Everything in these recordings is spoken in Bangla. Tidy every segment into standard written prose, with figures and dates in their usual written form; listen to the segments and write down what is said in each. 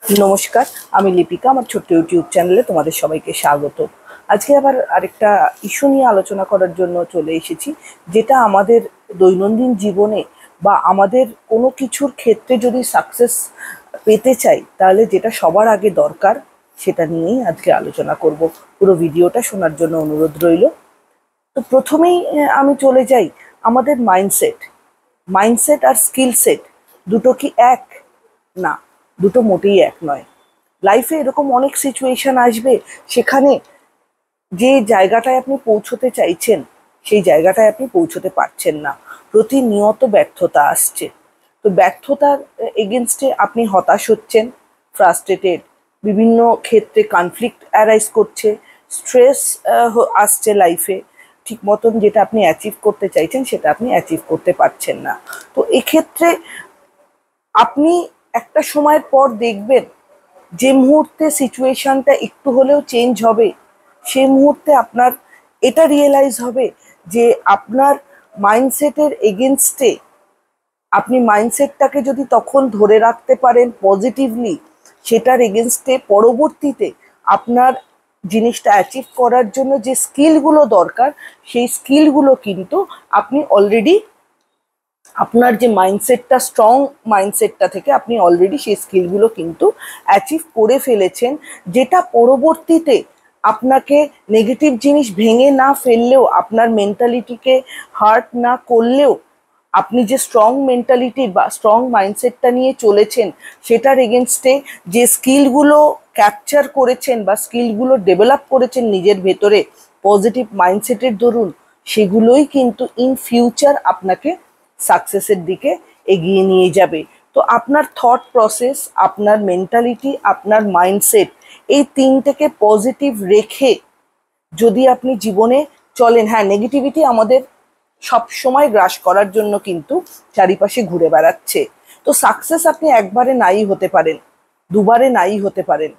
নমস্কার, আমি লিপিকা। আমার ছোট্ট ইউটিউব চ্যানেলে তোমাদের সবাইকে স্বাগত। আজকে আবার আরেকটা ইস্যু নিয়ে আলোচনা করার জন্য চলে এসেছি, যেটা আমাদের দৈনন্দিন জীবনে বা আমাদের কোনো কিছুর ক্ষেত্রে যদি সাকসেস পেতে চাই, তাহলে যেটা সবার আগে দরকার সেটা নিয়েই আজকে আলোচনা করব। পুরো ভিডিওটা শোনার জন্য অনুরোধ রইল। তো প্রথমেই আমি চলে যাই আমাদের মাইন্ডসেট আর স্কিল সেট দুটো কি এক? না, দুটো মোটেই এক নয়। লাইফে এরকম অনেক সিচুয়েশন আসবে, সেখানে যে জায়গাটায় আপনি পৌঁছতে চাইছেন সেই জায়গাটায় আপনি পৌঁছতে পারছেন না। প্রতিনিয়ত ব্যর্থতা আসছে। তো ব্যর্থতার এগেনস্টে আপনি হতাশ হচ্ছেন, ফ্রাস্ট্রেটেড, বিভিন্ন ক্ষেত্রে কনফ্লিক্ট অ্যারাইজ করছে, স্ট্রেস আসছে লাইফে। ঠিক মতন যেটা আপনি অ্যাচিভ করতে চাইছেন সেটা আপনি অ্যাচিভ করতে পারছেন না। তো এক্ষেত্রে আপনি একটা সময়ের পর দেখবেন, যে মুহূর্তে সিচুয়েশনটা একটু হলেও চেঞ্জ হবে, সেই মুহূর্তে আপনার এটা রিয়েলাইজ হবে যে আপনার মাইন্ডসেটের এগেনস্টে আপনি মাইন্ডসেটটাকে যদি তখন ধরে রাখতে পারেন পজিটিভলি, সেটার এগেনস্টে পরবর্তীতে আপনার জিনিসটা অ্যাচিভ করার জন্য যে স্কিলগুলো দরকার, সেই স্কিলগুলো কিন্তু আপনি অলরেডি আপনার যে মাইন্ডসেটটা, স্ট্রং মাইন্ডসেটটা থেকে আপনি অলরেডি সেই স্কিলগুলো কিন্তু অ্যাচিভ করে ফেলেছেন, যেটা পরবর্তীতে আপনাকে নেগেটিভ জিনিস ভেঙে না ফেললেও, আপনার মেন্টালিটিকে হার্ট না করলেও, আপনি যে স্ট্রং মেন্টালিটি বা স্ট্রং মাইন্ডসেটটা নিয়ে চলেছেন, সেটার এগেনস্টে যে স্কিলগুলো ক্যাপচার করেছেন বা স্কিলগুলো ডেভেলপ করেছেন নিজের ভেতরে পজিটিভ মাইন্ডসেটের দরুন, সেগুলোই কিন্তু ইন ফিউচার আপনাকে সাকসেসের দিকে এগিয়ে নিয়ে যাবে। তো আপনার থট প্রসেস, আপনার মেন্টালিটি, আপনার মাইন্ডসেট, এই তিনটেকে পজিটিভ রেখে যদি আপনি জীবনে চলেন, হ্যাঁ, নেগেটিভিটি আমাদের সব সময় গ্রাস করার জন্য কিন্তু চারিপাশে ঘুরে বেড়াচ্ছে। তো সাকসেস আপনি একবারে নাই হতে পারেন, দুবারে নাই হতে পারেন।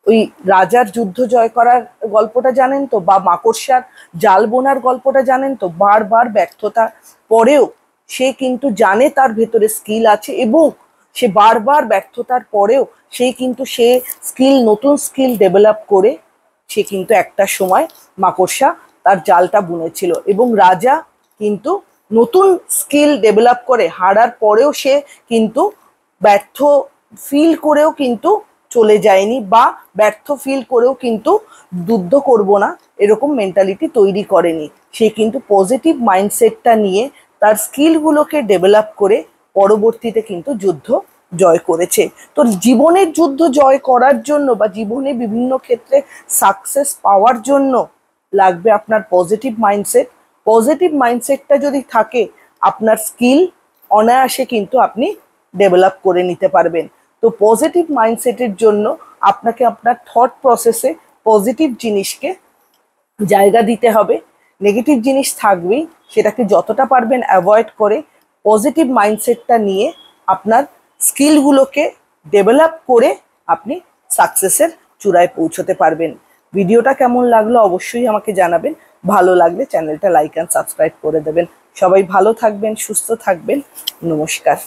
ওই রাজার যুদ্ধ জয় করার গল্পটা জানেন তো, বা মাকড়সার জাল বোনার গল্পটা জানেন তো? বারবার ব্যর্থতা পরেও সে কিন্তু জানে তার ভেতরে স্কিল আছে, এবং সে বারবার ব্যর্থতার পরেও সে নতুন স্কিল ডেভেলপ করে সে কিন্তু একটা সময় মাকড়সা তার জালটা বুনেছিল, এবং রাজা কিন্তু নতুন স্কিল ডেভেলপ করে হারার পরেও সে কিন্তু ব্যর্থ ফিল করেও কিন্তু চলে যায়নি, বা ব্যর্থ ফিল করেও কিন্তু যুদ্ধ করব না এরকম মেন্টালিটি তৈরি করেনি। সে কিন্তু পজিটিভ মাইন্ডসেটটা নিয়ে তার স্কিলগুলোকে ডেভেলপ করে পরবর্তীতে কিন্তু যুদ্ধ জয় করেছে। তো জীবনের যুদ্ধ জয় করার জন্য বা জীবনে বিভিন্ন ক্ষেত্রে সাকসেস পাওয়ার জন্য লাগবে আপনার পজিটিভ মাইন্ডসেট। পজিটিভ মাইন্ডসেটটা যদি থাকে, আপনার স্কিল অনায়াসে কিন্তু আপনি ডেভেলপ করে নিতে পারবেন। তো পজিটিভ মাইন্ডসেটের জন্য আপনাকে আপনার থট প্রসেসে পজিটিভ জিনিসকে জায়গা দিতে হবে। নেগেটিভ জিনিস থাকবেই, সেটাকে যতটা পারবেন অ্যাভয়েড করে পজিটিভ মাইন্ডসেটটা নিয়ে আপনার স্কিলগুলোকে ডেভেলপ করে আপনি সাকসেসের চূড়ায় পৌঁছতে পারবেন। ভিডিওটা কেমন লাগলো অবশ্যই আমাকে জানাবেন। ভালো লাগলে চ্যানেলটা লাইক অ্যান্ড সাবস্ক্রাইব করে দেবেন। সবাই ভালো থাকবেন, সুস্থ থাকবেন। নমস্কার।